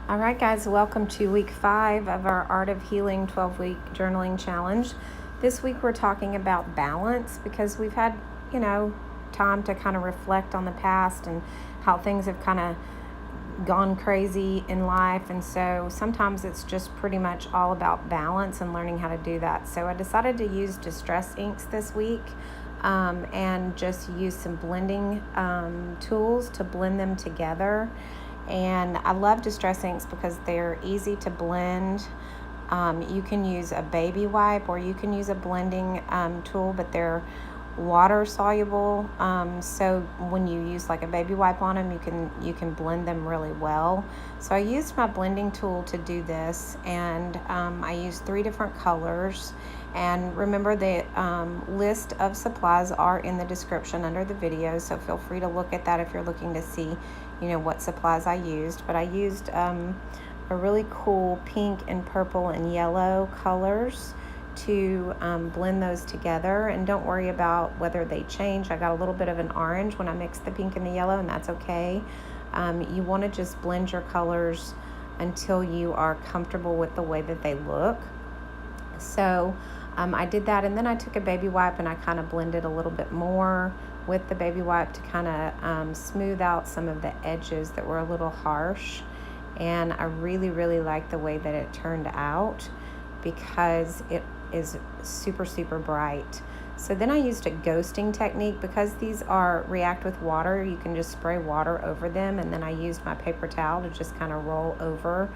All right, guys, welcome to week 5 of our Art of Healing 12-week journaling challenge. This week we're talking about balance because we've had, time to kind of reflect on the past and how things have kind of gone crazy in life. And so sometimes it's just pretty much all about balance and learning how to do that. So I decided to use distress inks this week and just use some blending tools to blend them together. And I love distress inks because they're easy to blend. You can use a baby wipe or you can use a blending tool, but they're water soluble. So when you use like a baby wipe on them, you can blend them really well. So I used my blending tool to do this, and I used 3 different colors. And remember, the list of supplies are in the description under the video, so feel free to look at that if you're looking to see, what supplies I used. But I used a really cool pink and purple and yellow colors to blend those together. And don't worry about whether they change. I got a little bit of an orange when I mixed the pink and the yellow, and that's okay. You want to just blend your colors until you are comfortable with the way that they look. So I did that, and then I took a baby wipe and I kind of blended a little bit more with the baby wipe to kind of smooth out some of the edges that were a little harsh. And I really, really like the way that it turned out because it is super, super bright. So then I used a ghosting technique because these react with water. You can just spray water over them, and then I used my paper towel to just kind of roll over.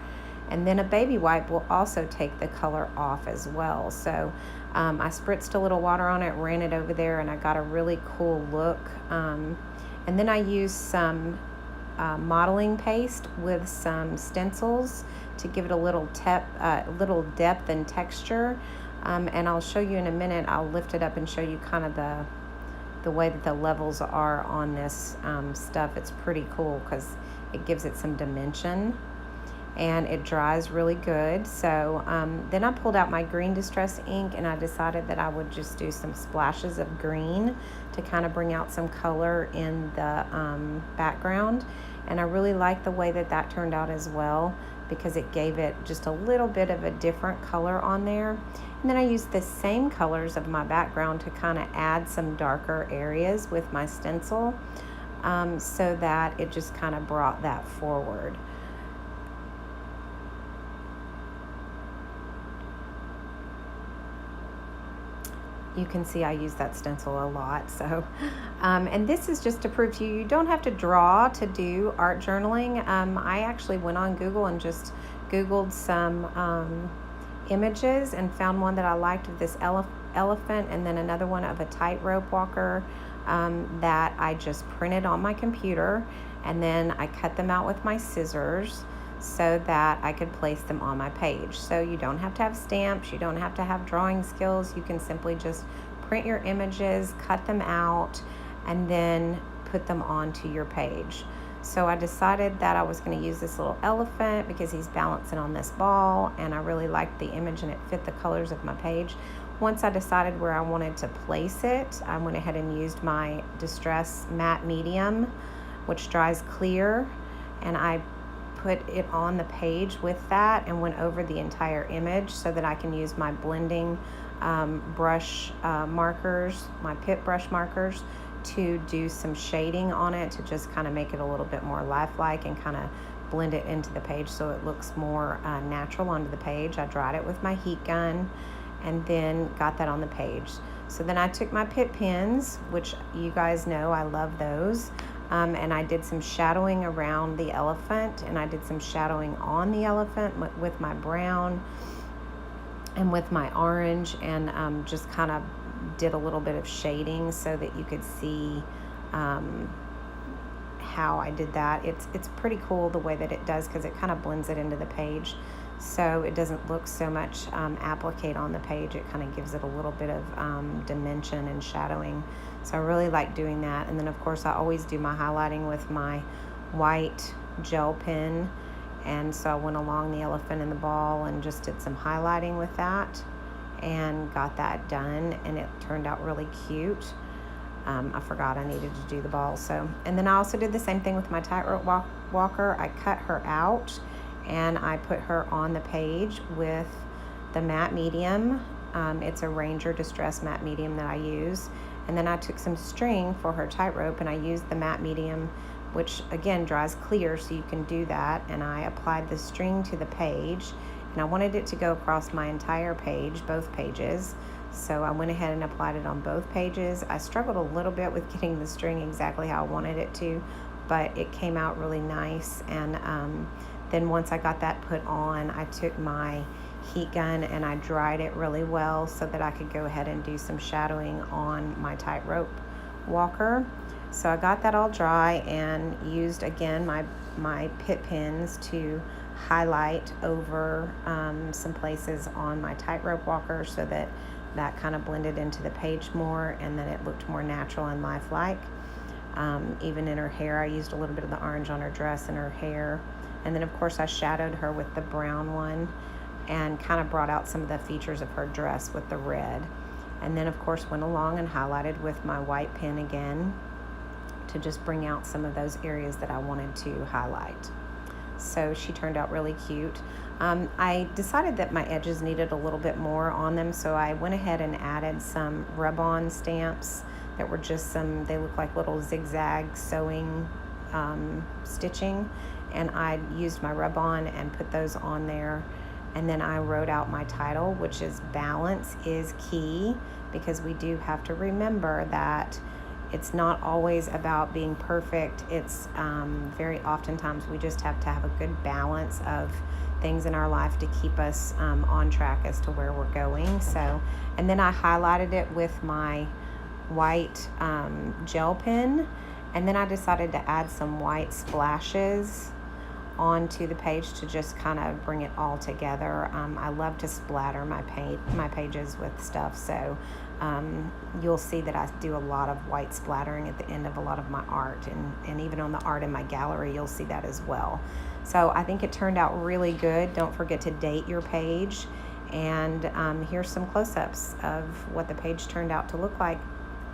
And then a baby wipe will also take the color off as well. So I spritzed a little water on it, ran it over there, and I got a really cool look. And then I used some modeling paste with some stencils to give it a little depth and texture. And I'll show you in a minute. I'll lift it up and show you kind of the way that the levels are on this stuff. It's pretty cool because it gives it some dimension. And it dries really good. So then I pulled out my green distress ink, and I decided that I would just do some splashes of green to kind of bring out some color in the background. And I really like the way that turned out as well because it gave it just a little bit of a different color on there. And then I used the same colors of my background to kind of add some darker areas with my stencil so that it just kind of brought that forward. You can see I use that stencil a lot. So, and this is just to prove to you, you don't have to draw to do art journaling. I actually went on Google and just Googled some images and found one that I liked of this elephant, and then another one of a tightrope walker that I just printed on my computer, and then I cut them out with my scissors so that I could place them on my page. So you don't have to have stamps, you don't have to have drawing skills. You can simply just print your images, cut them out, and then put them onto your page. So I decided that I was going to use this little elephant because he's balancing on this ball, and I really liked the image and it fit the colors of my page. Once I decided where I wanted to place it, I went ahead and used my Distress Matte Medium, which dries clear, and I put it on the page with that and went over the entire image so that I can use my blending brush markers, my pit brush markers, to do some shading on it to just kind of make it a little bit more lifelike and kind of blend it into the page so it looks more natural onto the page. I dried it with my heat gun and then got that on the page. So then I took my Pitt pens, which you guys know I love those, and I did some shadowing around the elephant, and I did some shadowing on the elephant with my brown and with my orange, and just kind of did a little bit of shading so that you could see how I did that. It's pretty cool the way that it does because it kind of blends it into the page, so it doesn't look so much applique on the page. It kind of gives it a little bit of dimension and shadowing. So I really like doing that. And then of course I always do my highlighting with my white gel pen, and so I went along the elephant and the ball and just did some highlighting with that and got that done, and it turned out really cute. I forgot I needed to do the ball. And then I also did the same thing with my tightrope walker. I cut her out and I put her on the page with the matte medium. It's a Ranger Distress matte medium that I use. And then I took some string for her tightrope, and I used the matte medium, which again dries clear, so you can do that. And I applied the string to the page, and I wanted it to go across my entire page, both pages. So I went ahead and applied it on both pages. I struggled a little bit with getting the string exactly how I wanted it to, but it came out really nice. And then once I got that put on, I took my heat gun and I dried it really well so that I could go ahead and do some shadowing on my tightrope walker. So I got that all dry and used again my pit pins to highlight over some places on my tightrope walker so that kind of blended into the page more, and then it looked more natural and lifelike. Even in her hair, I used a little bit of the orange on her dress and her hair. And then of course I shadowed her with the brown one and kind of brought out some of the features of her dress with the red. And then of course went along and highlighted with my white pen again to just bring out some of those areas that I wanted to highlight. So she turned out really cute. I decided that my edges needed a little bit more on them, so I went ahead and added some rub-on stamps that were just they look like little zigzag sewing stitching, and I used my rub-on and put those on there. And then I wrote out my title, which is "Balance is Key," because we do have to remember that it's not always about being perfect. It's very oftentimes we just have to have a good balance of things in our life to keep us on track as to where we're going. So, and then I highlighted it with my white gel pen, and then I decided to add some white splashes onto the page to just kind of bring it all together. I love to splatter my pages with stuff, so you'll see that I do a lot of white splattering at the end of a lot of my art, and even on the art in my gallery you'll see that as well. So I think it turned out really good. Don't forget to date your page, and here's some close-ups of what the page turned out to look like.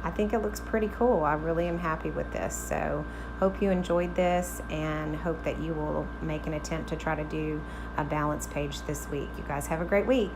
I think it looks pretty cool. I really am happy with this. So hope you enjoyed this, and hope that you will make an attempt to try to do a balance page this week. You guys have a great week.